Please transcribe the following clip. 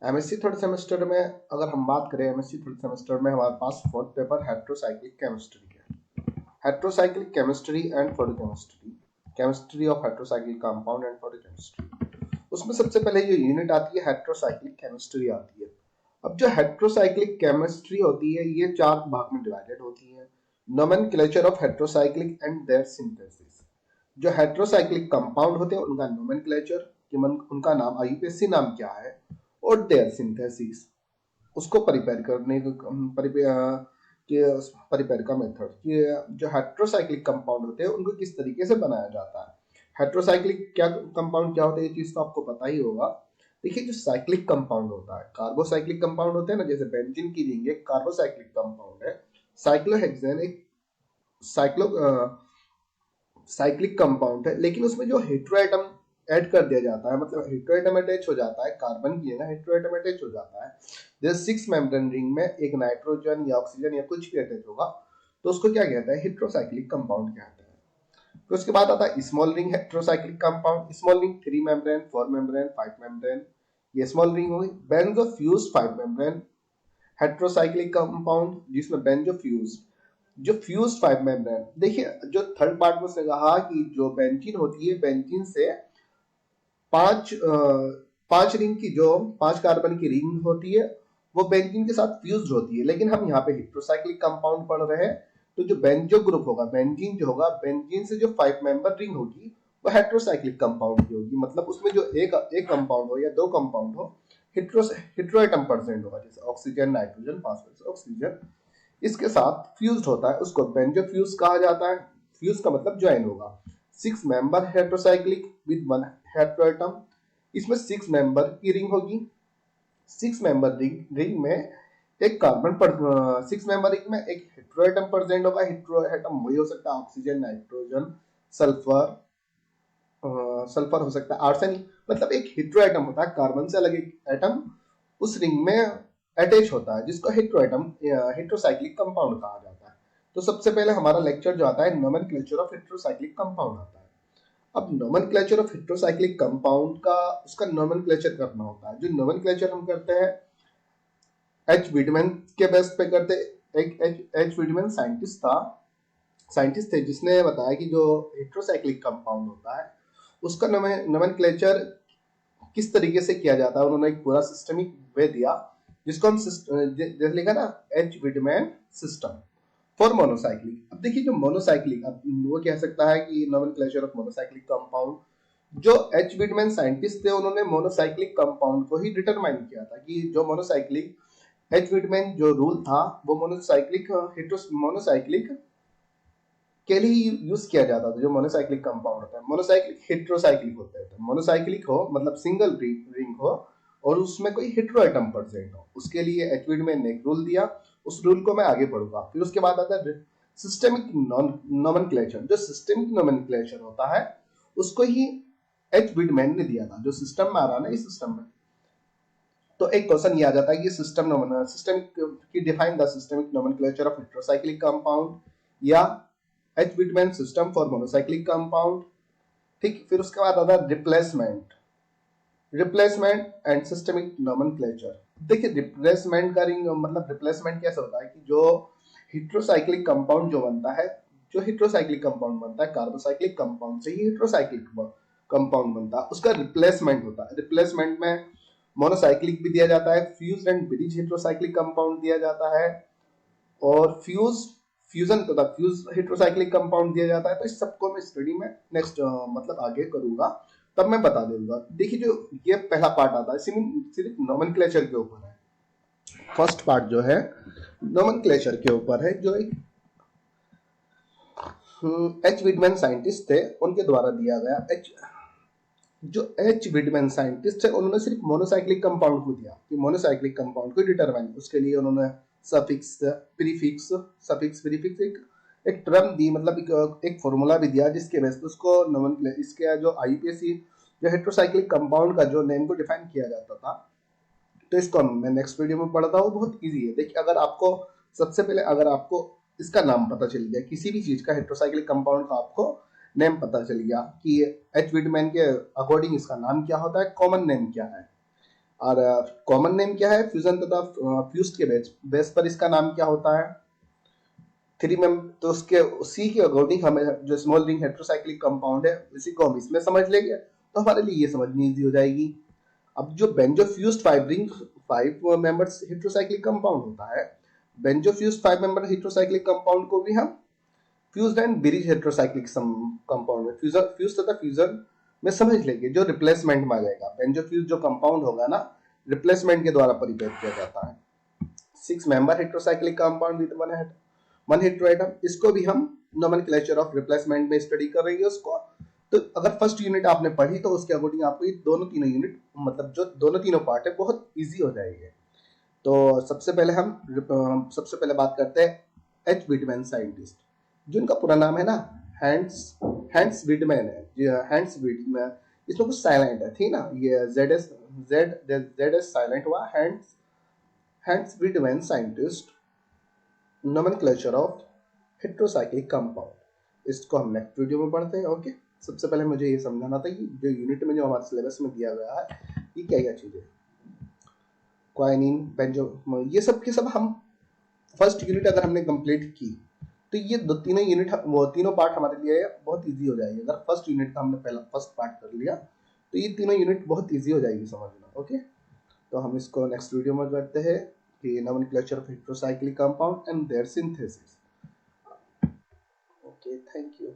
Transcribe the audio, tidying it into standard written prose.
MSc third semester में अगर हम बात करें, एमएससी थर्ड सेमेस्टर में हमारे पास फोर्थ पेपर हेट्रोसाइक्लिक केमिस्ट्री है। Heterocyclic chemistry and photochemistry, chemistry of heterocyclic compound and photochemistry. उसमें सबसे पहले ये यूनिट आती है हेट्रोसाइक्लिक केमिस्ट्री आती है। अब जो हेट्रोसाइक्लिक केमिस्ट्री होती है ये चार भाग में डिवाइडेड होती है। Nomenclature of heterocyclic and their synthesis. जो हेट्रोसाइक्लिक कंपाउंड होते हैं उनका नोमेनक्लेचर कि उनका नाम आईयूपीएसी नाम क्या है, और देयर सिंथेसिस उसको प्रिपेयर करने प्रिपेयर का मेथड कि जो हेट्रोसाइक्लिक कंपाउंड होते हैं उनको किस तरीके से बनाया जाता है। हेट्रोसाइक्लिक क्या कंपाउंड क्या होते हैं ये चीज तो आपको पता ही होगा। देखिए जो साइक्लिक कंपाउंड होता है, कार्बोसाइक्लिक कंपाउंड होते हैं ना, जैसे बेंजीन की रिंग एक कार्बोसाइक्लिक कंपाउंड है। साइक्लोहेक्सेन एक साइक्लो साइक्लिक कंपाउंड है, लेकिन उसमें जो हेट्रोएटम ऐड कर दिया जाता है, मतलब हेट्रोएटम अटैच हो जाता है, कार्बन की जगह हेट्रोएटम अटैच हो जाता है। जैसे सिक्स मेम्ब्रेन रिंग में एक नाइट्रोजन या ऑक्सीजन या कुछ भी अटैच होगा तो उसको क्या कहता है, हेट्रोसाइक्लिक कंपाउंड कहता है। फिर उसके बाद आता है small ring heterocyclic compound. Small ring 3 membrane, 4 membrane, 5 membrane, ये स्मॉल रिंग हुई। बेंजोफ्यूज्ड 5 मेम्ब्रेन हेट्रोसाइक्लिक कंपाउंड जिसमें बेंजोफ्यूज्ड जो फ्यूज 5 मेम्ब्रेन। देखिए जो थर्ड पार्ट में उसने कहा कि जो बेंजीन होती है, बेंजीन से पांच पांच रिंग की जो 5 कार्बन की रिंग होती है वो बेंजीन के साथ फ्यूज होती है, लेकिन हम यहाँ पे हेट्रोसाइक्लिक कंपाउंड पढ़ रहे हैं। तो जो बेंजो ग्रुप होगा, बेंजीन जो होगा, बेंजीन से जो 5 मेंबर रिंग होगी वो हेट्रोसाइक्लिक कंपाउंड की होगी। मतलब उसमें जो एक कंपाउंड हो या दो कंपाउंड हो, हेट्रोएटम प्रेजेंट होगा, जैसे ऑक्सीजन, नाइट्रोजन, फास्फोरस, ऑक्सीजन इसके साथ फ्यूज्ड होता है, उसको बेंजोफ्यूज कहा जाता है। फ्यूज का मतलब ज्वाइन होगा। 6 मेंबर हेट्रोसाइक्लिक विद 1 हेट्रोएटम। इसमें 6 मेंबर की रिंग होगी। 6 मेंबर रिंग में एक कार्बन पर 6 मेंबर रिंग में एक हेट्रोएटम प्रेजेंट होगा। हेट्रोएटम वही हो सकता है ऑक्सीजन, नाइट्रोजन, सल्फर, सल्फर हो सकता है आर्सेनिक। मतलब एक हेट्रोएटम होता है, कार्बन से अलग एक एटम उस रिंग में अटैच होता है, जिसको हेट्रोएटम हेट्रोसाइक्लिक कंपाउंड कहा जाता है। तो सबसे पहले हमारा लेक्चर जो आता है नोमेनक्लेचर ऑफ हेट्रोसाइक्लिक कंपाउंड आता है। अब नोमेनक्लेचर ऑफ हेट्रोसाइक्लिक कंपाउंड का उसका नोमेनक्लेचर करना होता है। जो नोमेनक्लेचर हम करते हैं एच विडमैन के बेस पे करते। एक एच विडमैन साइंटिस्ट थे जिसने बताया कि जो हेट्रोसाइक्लिक कंपाउंड होता है उसका नोमेनक्लेचर किस तरीके से किया जाता है। उन्होंने एक पूरा सिस्टमिक वे दिया जिसको हम जैसे लिखा ना, H Widman system for monocyclic. अब देखिए जो मोनोसाइक्लिक, अब वो कह सकता है कि नोमेनक्लेचर ऑफ मोनोसाइक्लिक कंपाउंड। जो एच विडमैन साइंटिस्ट थे उन्होंने मोनोसाइक्लिक कंपाउंड को ही डिटरमाइन किया था कि जो मोनोसाइक्लिक एच विडमैन जो रूल था वो मोनोसाइक्लिक के लिए यूज किया जाता था। जो मोनोसाइक्लिक कंपाउंड होता है, मोनोसाइक्लिक हेट्रोसाइक्लिक होता है। मोनोसाइक्लिक हो मतलब सिंगल रिंग हो और उसमें कोई हेट्रोएटम प्रेजेंट हो, उसके लिए एच विडमैन ने एक रूल दिया। उस रूल को मैं आगे पढ़ूंगा। फिर उसके बाद आता है सिस्टेमिक नोमेनक्लेचर। जो सिस्टेमिक नोमेनक्लेचर होता है उसको ही एच विडमैन ने दिया था। जो सिस्टम में आ रहा है ना, इस सिस्टम में तो एक क्वेश्चन ये आ जाता है कि सिस्टमिक की define the systemic nomenclature of heterocyclic compound या H Widman system for monocyclic compound. ठीक, फिर उसके बाद आता है रिप्लेसमेंट एंड सिस्टमिक नोमेनक्लेचर। देखिए रिप्लेसमेंट का रिंग मतलब रिप्लेसमेंट कैसे होता है कि जो हेट्रोसाइक्लिक कंपाउंड जो बनता है, जो हेट्रोसाइक्लिक कंपाउंड बनता है कार्बोसाइक्लिक कंपाउंड से ही हेट्रोसाइक्लिक कंपाउंड बनता है, उसका रिप्लेसमेंट होता है। रिप्लेसमेंट में मोनोसाइक्लिक भी दिया जाता है, fuse and bridge heterocyclic compound दिया जाता है, और फ्यूजन तथा फ्यूज हेट्रोसाइक्लिक कंपाउंड दिया जाता है। तो इस सबको मैं स्टडी में नेक्स्ट मतलब आगे करूंगा, तब मैं बता दूंगा। देखिए जो ये पहला पार्ट आता है सिर्फ नोमेनक्लेचर के ऊपर है। फर्स्ट पार्ट जो है नोमेनक्लेचर के ऊपर है, जो एक एच विडमैन साइंटिस्ट थे उनके द्वारा दिया गया। एच विडमैन साइंटिस्ट है उन्होंने सिर्फ मोनोसाइक्लिक कंपाउंड को दिया कि मोनोसाइक्लिक कंपाउंड को डिटरमाइन, उसके लिए उन्होंने सफिक्स प्रीफिक्स एक टर्म दी, मतलब एक फॉर्मूला भी दिया जिसके बेस पे उसको इसके जो आईपीएसी जो हेट्रोसाइक्लिक कंपाउंड का जो नेम को डिफाइन किया जाता था। तो इसको मैं नेक्स्ट वीडियो में पढ़ता हूँ, बहुत इजी है। देखिए अगर आपको सबसे पहले अगर आपको इसका नाम पता चल गया किसी भी चीज का, हेट्रोसाइक्लिक कंपाउंड का आपको नेम पता चल गया कि एच विडमैन के अकॉर्डिंग इसका नाम क्या होता है, कॉमन नेम क्या है। और कॉमन नेम क्या है फ्यूजन तथा फ्यूज्ड के बेस पर इसका नाम क्या होता है? थ्री में तो उसके उसी के अकॉर्डिंग हमें जो स्मॉल रिंग हेटेरोसाइक्लिक कंपाउंड है इसी को हम इसमें समझ लेंगे, तो हमारे लिए ये समझनी इजी हो जाएगी। अब जो benzofused five ring 5 members heterocyclic compound होता है, बेंजोफ्यूज्ड 5 मेंबर हेटेरोसाइक्लिक कंपाउंड को भी हम fused and bridge heterocyclic compound में फ्यूज तथा फ्यूजन में समझ लेंगे, जो रिप्लेसमेंट में आ जाएगा। बेंजोफ्यूज जो कंपाउंड होगा ना, रिप्लेसमेंट के द्वारा परिपेयर किया जाता है। 6 member heterocyclic compound with one hetero atom, इसको भी हम नोमेनक्लेचर ऑफ रिप्लेसमेंट में स्टडी करेंगे उसको। तो अगर फर्स्ट यूनिट आपने पढ़ी तो उसके अकॉर्डिंग आपको ये दोनों तीनों यूनिट मतलब जो दोनों तीनों पार्ट है बहुत इजी हो जाएंगे। तो सबसे पहले बात करते हैं एच विटमैन साइंटिस्ट, जिनका पूरा नाम है ना हैंस हैंस विटमैन है। हैंस विटमैन, इसमें कुछ साइलेंट है, ठीक ना, ये जेड एस साइलेंट हुआ। Hantzsch Hantzsch Widman scientist, nomenclature of heterocyclic compound, इसको हम नेक्स्ट वीडियो में पढ़ते हैं। ओके, सबसे पहले मुझे ये समझाना था कि जो यूनिट में जो हमारे सिलेबस में दिया गया है ये क्या क्या चीजें, क्वाइनिन, बेंजो, ये सब के सब हम फर्स्ट यूनिट अगर हमने कंप्लीट की तो ये दो तीनों यूनिट वो तीनों पार्ट हमारे लिए बहुत इजी हो जाएगी। अगर फर्स्ट यूनिट का हमने पहला फर्स्ट पार्ट कर लिया तो ये तीनों यूनिट बहुत इजी हो जाएगी समझना। ओके, तो हम इसको नेक्स्ट वीडियो में करते हैं कि nomenclature of heterocyclic compound and their synthesis. Okay, thank you.